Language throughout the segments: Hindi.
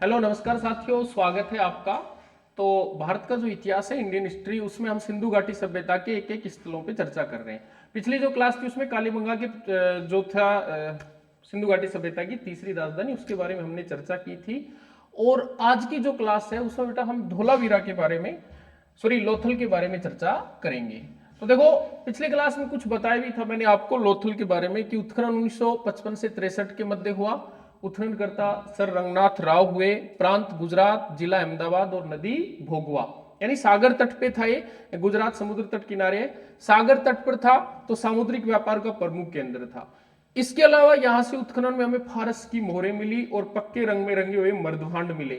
हेलो नमस्कार साथियों, स्वागत है आपका। तो भारत का जो इतिहास है, इंडियन हिस्ट्री, उसमें हम सिंधु घाटी सभ्यता के एक एक स्थलों पे चर्चा कर रहे हैं। पिछली जो क्लास थी उसमें कालीबंगा के जो था सिंधु घाटी सभ्यता की तीसरी राजधानी, उसके बारे में हमने चर्चा की थी। और आज की जो क्लास है उसमें बेटा हम धोलावीरा के बारे में, सॉरी लोथल के बारे में चर्चा करेंगे। तो देखो, पिछली क्लास में कुछ बताया भी था मैंने आपको लोथल के बारे में कि उत्खनन 1955 से 63 के मध्य हुआ। उत्खननकर्ता सर रंगनाथ राव हुए। प्रांत गुजरात, जिला अहमदाबाद और नदी भोगवा, यानी सागर तट पे था ये। गुजरात समुद्र तट किनारे है, सागर तट पर था तो सामुद्रिक व्यापार का प्रमुख केंद्र था। इसके अलावा यहां से उत्खनन में हमें फारस की मोहरें मिली और पक्के रंग में रंगे हुए मर्दभांड मिले।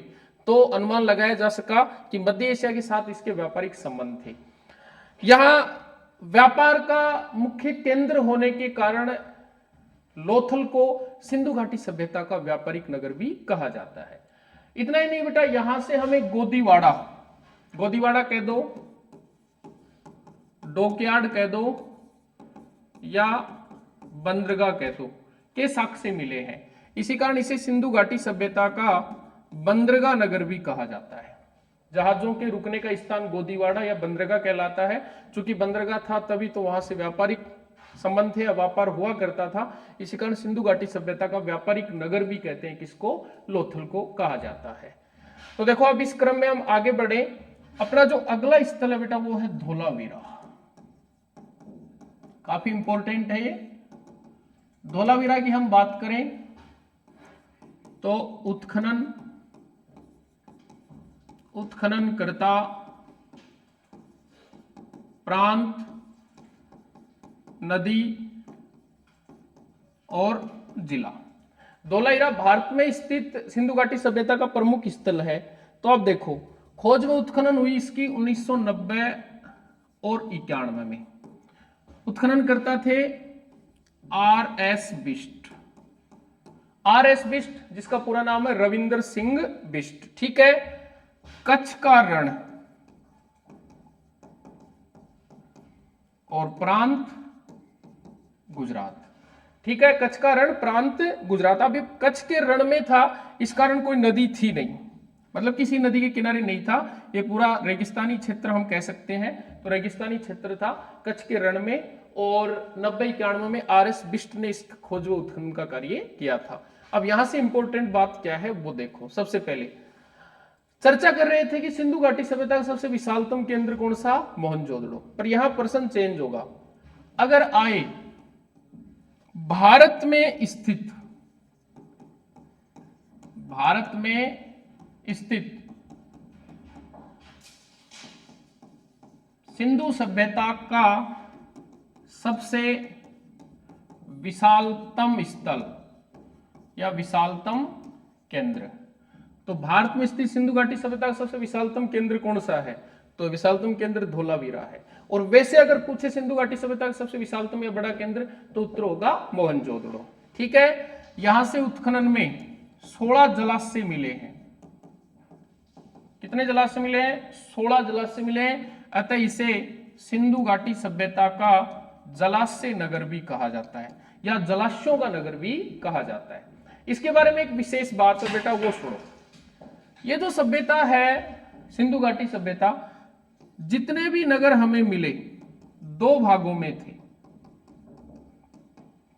तो अनुमान लगाया जा सका कि मध्य एशिया के साथ इसके व्यापारिक संबंध थे। यहां व्यापार का मुख्य केंद्र होने के कारण लोथल को सिंधु घाटी सभ्यता का व्यापारिक नगर भी कहा जाता है। इतना ही नहीं बेटा, यहां से हमें गोदीवाड़ा, गोदीवाड़ा कह दो, डोकयार्ड कह दो या बंदरगाह कह दो, के साक्ष्य मिले हैं। इसी कारण इसे सिंधु घाटी सभ्यता का बंदरगाह नगर भी कहा जाता है। जहाजों के रुकने का स्थान गोदीवाड़ा या बंदरगाह कहलाता है। चूंकि बंदरगाह था तभी तो वहां से व्यापारिक संबंध थे, व्यापार हुआ करता था। इसी कारण सिंधु घाटी सभ्यता का व्यापारिक नगर भी कहते हैं, किसको? लोथल को कहा जाता है। तो देखो, अब इस क्रम में हम आगे बढ़े। अपना जो अगला स्थल है बेटा वो है धोलावीरा। काफी इंपॉर्टेंट है ये। धोलावीरा की हम बात करें तो उत्खनन करता, प्रांत, नदी और जिला। धोलावीरा भारत में स्थित सिंधु घाटी सभ्यता का प्रमुख स्थल है। तो अब देखो, खोज व उत्खनन हुई इसकी 1990 और 91 में। उत्खनन करता थे आर.एस. बिष्ट। आर.एस. बिष्ट जिसका पूरा नाम है रविंदर सिंह बिष्ट, ठीक है। कच्छ का रण और प्रांत गुजरात, ठीक है। कच्छ का रण, प्रांत गुजरात। अब कच्छ के रण में था, इस कारण कोई नदी थी नहीं, मतलब किसी नदी के किनारे नहीं था। ये पूरा रेगिस्तानी क्षेत्र हम कह सकते हैं। तो रेगिस्तानी क्षेत्र था कच्छ के रण में। और 90-91 में आर.एस. बिष्ट ने इस खोज व उत्खनन का कार्य किया था। अब यहां से इंपॉर्टेंट बात क्या है वो देखो। सबसे पहले चर्चा कर रहे थे कि सिंधु घाटी सभ्यता का सबसे विशालतम केंद्र कौन सा? मोहनजोदड़ो। पर यहां प्रश्न चेंज होगा। अगर आए भारत में स्थित सिंधु सभ्यता का सबसे विशालतम स्थल या विशालतम केंद्र, तो भारत में स्थित सिंधु घाटी सभ्यता का सबसे विशालतम केंद्र कौन सा है? तो विशालतम केंद्र धोलावीरा है। और वैसे अगर पूछे सिंधु घाटी सभ्यता का सबसे विशालतम या बड़ा केंद्र, तो उत्तर होगा मोहनजोदड़ो, ठीक है। यहां से उत्खनन में 16 जलाशय मिले हैं। कितने जलाशय मिले हैं? 16 जलाशय मिले हैं। अतः इसे सिंधु घाटी सभ्यता का जलाशय नगर भी कहा जाता है या जलाशयों का नगर भी कहा जाता है। इसके बारे में एक विशेष बात है बेटा, वो सुनो। ये जो सभ्यता है सिंधु घाटी सभ्यता, जितने भी नगर हमें मिले 2 भागों में थे।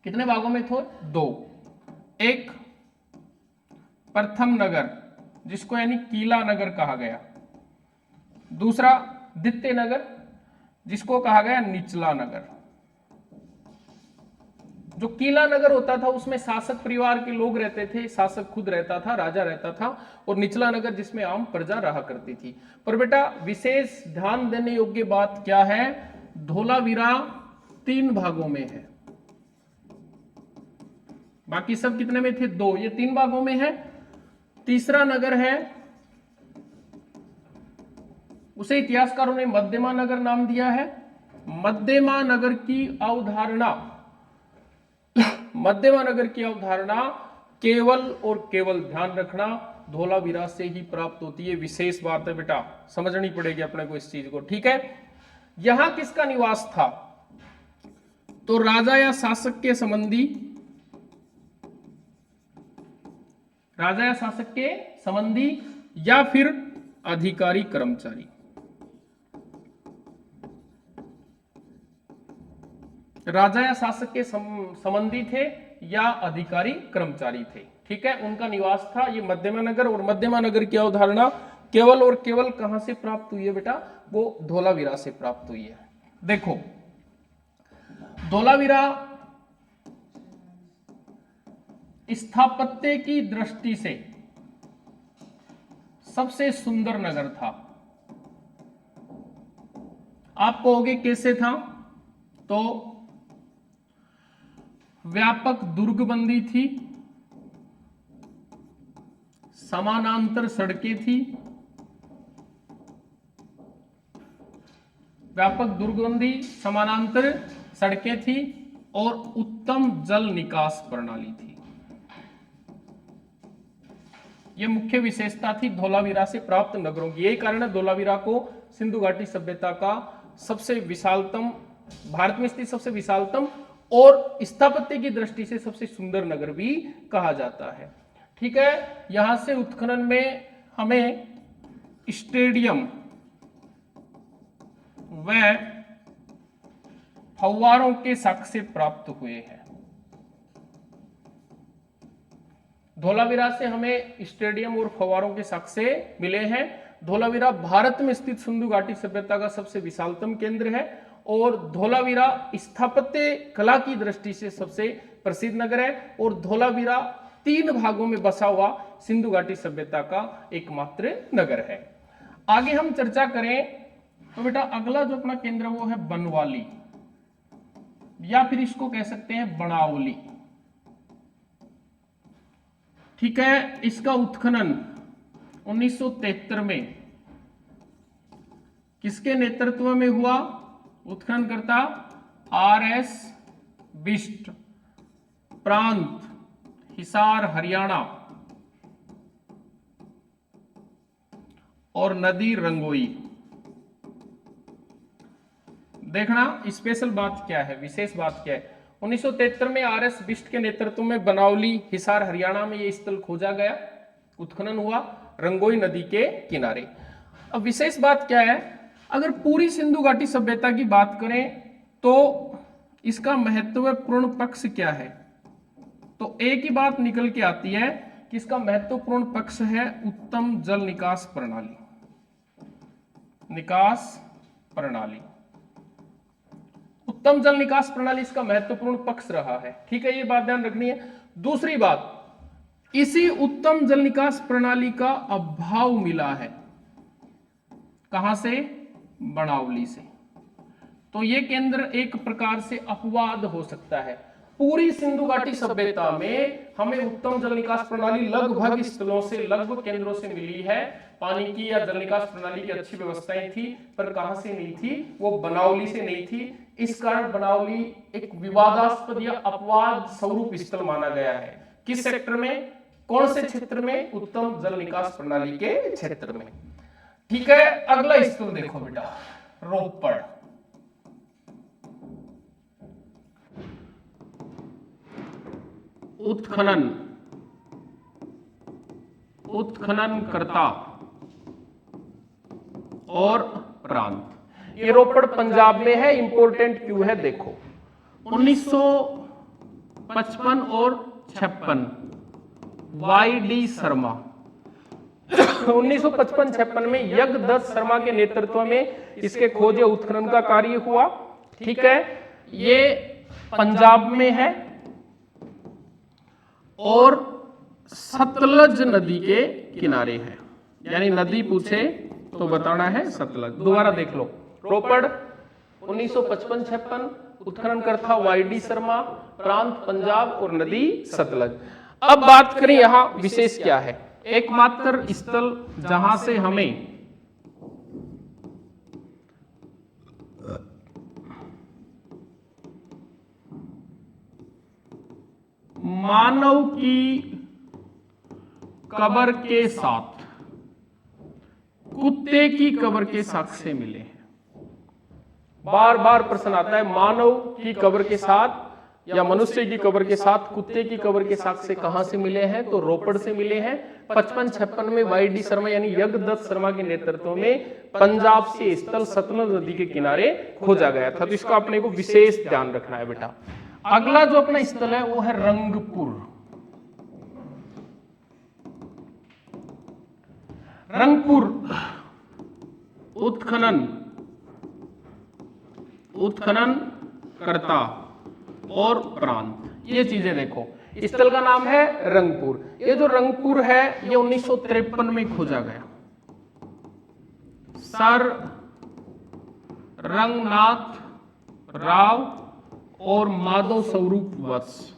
कितने भागों में थे? 2। एक प्रथम नगर जिसको यानी कीला नगर कहा गया, दूसरा द्वितीय नगर जिसको कहा गया निचला नगर। जो कीला नगर होता था उसमें शासक परिवार के लोग रहते थे, शासक खुद रहता था, राजा रहता था। और निचला नगर जिसमें आम प्रजा रहा करती थी। पर बेटा विशेष ध्यान देने योग्य बात क्या है? धोलावीरा 3 भागों में है। बाकी सब कितने में थे? 2। ये 3 भागों में है। तीसरा नगर है, उसे इतिहासकारों ने मध्यमा नगर नाम दिया है। मध्यमा नगर की अवधारणा मध्यमा नगर की अवधारणा केवल और केवल, ध्यान रखना, धोलावीरा से ही प्राप्त होती है। विशेष बात है बेटा, समझनी पड़ेगी अपने को इस चीज को, ठीक है। यहां किसका निवास था? तो राजा या शासक के संबंधी राजा या शासक के संबंधी या फिर अधिकारी कर्मचारी। राजा या शासक के संबंधी थे या अधिकारी कर्मचारी थे। ठीक है, उनका निवास था ये मध्यमा नगर। और मध्यमा नगर की अवधारणा केवल और केवल कहां से प्राप्त हुई है बेटा? वो धोलावीरा से प्राप्त हुई है। देखो, धोलावीरा स्थापत्य की दृष्टि से सबसे सुंदर नगर था। आप कहोगे कैसे था? तो व्यापक दुर्गबंदी थी, समानांतर सड़कें थी, व्यापक दुर्गबंदी, समानांतर सड़कें थी और उत्तम जल निकास प्रणाली थी। यह मुख्य विशेषता थी धोलावीरा से प्राप्त नगरों की। यही कारण है धोलावीरा को सिंधु घाटी सभ्यता का सबसे विशालतम, भारत में स्थित सबसे विशालतम और स्थापत्य की दृष्टि से सबसे सुंदर नगर भी कहा जाता है। ठीक है, यहां से उत्खनन में हमें स्टेडियम व फव्वारों के साक्ष्य प्राप्त हुए हैं। धोलावीरा से हमें स्टेडियम और फव्वारों के साक्ष्य मिले हैं। धोलावीरा भारत में स्थित सिंधु घाटी सभ्यता का सबसे विशालतम केंद्र है और धोलावीरा स्थापत्य कला की दृष्टि से सबसे प्रसिद्ध नगर है और धोलावीरा 3 भागों में बसा हुआ सिंधु घाटी सभ्यता का एकमात्र नगर है। आगे हम चर्चा करें तो बेटा अगला जो अपना केंद्र वो है बनवाली, या फिर इसको कह सकते हैं बनावली। ठीक है, इसका उत्खनन 1973 में किसके नेतृत्व में हुआ? उत्खननकर्ता RS बिष्ट, प्रांत हिसार हरियाणा, और नदी रंगोई। देखना स्पेशल बात क्या है, विशेष बात क्या है। 1973 में RS बिष्ट के नेतृत्व में बनावली हिसार हरियाणा में यह स्थल खोजा गया, उत्खनन हुआ रंगोई नदी के किनारे। अब विशेष बात क्या है, अगर पूरी सिंधु घाटी सभ्यता की बात करें तो इसका महत्वपूर्ण पक्ष क्या है? तो एक ही बात निकल के आती है कि इसका महत्वपूर्ण पक्ष है उत्तम जल निकास प्रणाली। निकास प्रणाली, उत्तम जल निकास प्रणाली इसका महत्वपूर्ण पक्ष रहा है। ठीक है, ये बात ध्यान रखनी है। दूसरी बात, इसी उत्तम जल निकास प्रणाली का अभाव मिला है कहां से? बनावली से। तो ये केंद्र एक प्रकार से अपवाद हो सकता है। पूरी सिंधु घाटी सभ्यता में हमें उत्तम जल निकास प्रणाली लगभग स्थलों से, लगभग केंद्रों से मिली है। पानी की या जल निकास प्रणाली की अच्छी व्यवस्थाएं थी, पर कहां से नहीं थी? वो बनावली से नहीं थी। इस कारण बनावली एक विवादास्पद या अपवाद स्वरूप स्थल माना गया है। किस सेक्टर में, कौन से क्षेत्र में? उत्तम जल निकास प्रणाली के क्षेत्र में। ठीक है, अगला स्थल देखो बेटा, रोपड़। उत्खनन, उत्खननकर्ता और प्रांत। ये रोपड़ पंजाब में है। इंपॉर्टेंट क्यों है देखो, 1955 और 56 YD शर्मा 1955-56 में यज्ञदत्त शर्मा के नेतृत्व में इसके खोज उत्खनन का कार्य हुआ। ठीक है, ये पंजाब में है और सतलज नदी के किनारे है। यानी नदी पूछे तो बताना है सतलज। दोबारा देख लो, रोपड़ 1955-56, उत्खननकर्ता YD शर्मा, प्रांत पंजाब और नदी सतलज। अब बात करें यहां विशेष क्या है। एकमात्र स्थल जहां से हमें मानव की कब्र के साथ कुत्ते की कब्र के साक्ष्य मिले हैं। बार बार प्रश्न आता है, मानव की कब्र के साथ या मनुष्य की कब्र के साथ कुत्ते की कब्र के साक्ष्य कहां से मिले हैं? तो रोपड़ से मिले हैं। 55-56 में वाई.डी. शर्मा यानी यज्ञदत्त शर्मा के नेतृत्व में पंजाब से स्थल सतलुज नदी के किनारे खोजा गया था। तो इसका अपने को विशेष ध्यान रखना है बेटा। अगला जो अपना स्थल है वो है रंगपुर। रंगपुर उत्खनन करता और प्रांत, ये चीजें देखो। स्थल का नाम है रंगपुर। ये जो रंगपुर है ये 1953 में खोजा गया। सर रंगनाथ राव और माधव स्वरूप वत्स।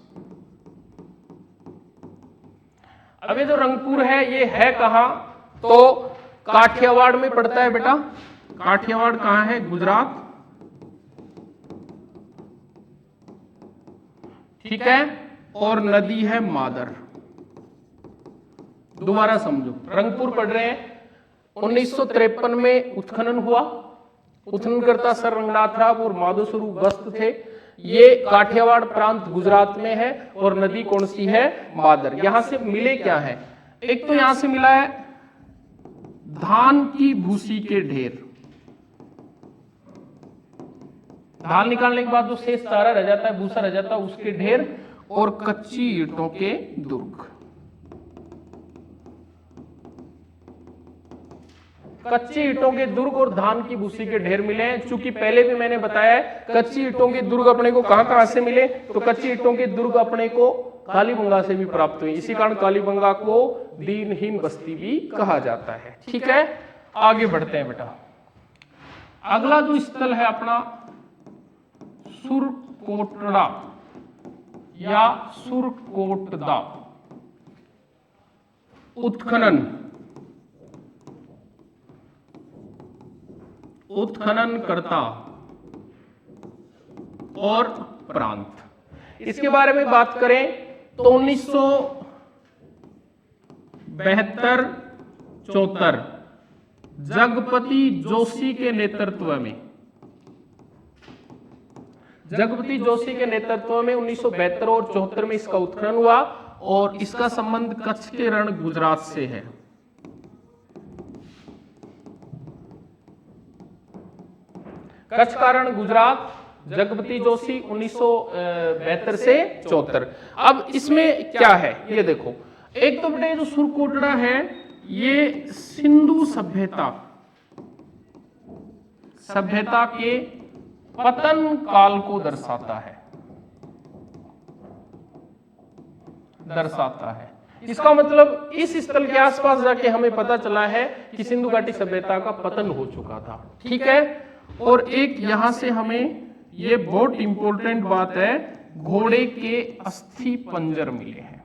अब ये जो रंगपुर है ये है कहां? तो काठियावाड़ में पड़ता है बेटा। काठियावाड़ कहां है? गुजरात। ठीक है, और नदी है मादर। दोबारा समझो, रंगपुर पढ़ रहे हैं। 1953 में उत्खनन हुआ। उत्खननकर्ता सर रंगनाथ राव और माधव स्वरूप वत्स थे। ये काठियावाड़ प्रांत गुजरात में है और नदी कौन सी है? मादर। यहां से मिले क्या है? एक तो यहां से मिला है धान की भूसी के ढेर। धान निकालने के बाद जो शेष चारा रह जाता है, भूसा रह जाता है, उसके ढेर, और कच्ची ईंटों के दुर्ग। कच्ची ईंटों के दुर्ग और धान की भूसी के ढेर मिले हैं। चूंकि पहले भी मैंने बताया है कच्ची ईंटों के दुर्ग अपने को कहां से मिले, तो कच्ची ईंटों के दुर्ग अपने को कालीबंगा से भी प्राप्त हुई। इसी कारण कालीबंगा को दीनहीन बस्ती भी कहा जाता है। ठीक है, आगे बढ़ते हैं बेटा। अगला जो स्थल है अपना सुरकोटड़ा या सुरकोटदा। उत्खनन करता और प्रांत। इसके बारे में बात करें तो 1972-74 जगपति जोशी के नेतृत्व में 1972 और 74 में इसका उत्खनन हुआ और इसका संबंध कच्छ के रण गुजरात से है। कच्छ का रण गुजरात, जगपति जोशी 1972 से 74। अब इसमें क्या है ये देखो। एक तो बेटे जो सुरकोटड़ा है ये सिंधु सभ्यता के पतन काल को दर्शाता है। इसका मतलब इस स्थल के आसपास जाके हमें पता चला है कि सिंधु घाटी सभ्यता का पतन हो चुका था। ठीक है, और एक यहां से हमें ये बहुत इंपॉर्टेंट बात है, घोड़े के अस्थि पंजर मिले हैं।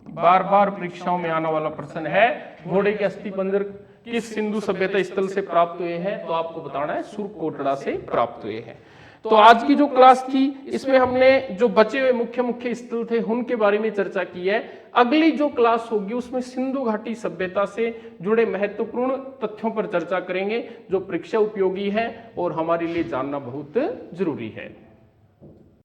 बार बार परीक्षाओं में आने वाला प्रश्न है, घोड़े के अस्थि पंजर किस सिंधु सभ्यता स्थल से प्राप्त हुए हैं? तो आपको बताना है सुरकोटड़ा से प्राप्त हुए हैं। तो आज की जो क्लास थी इसमें हमने जो बचे हुए मुख्य स्थल थे उनके बारे में चर्चा की है। अगली जो क्लास होगी उसमें सिंधु घाटी सभ्यता से जुड़े महत्वपूर्ण तथ्यों पर चर्चा करेंगे जो परीक्षा उपयोगी है और हमारे लिए जानना बहुत जरूरी है।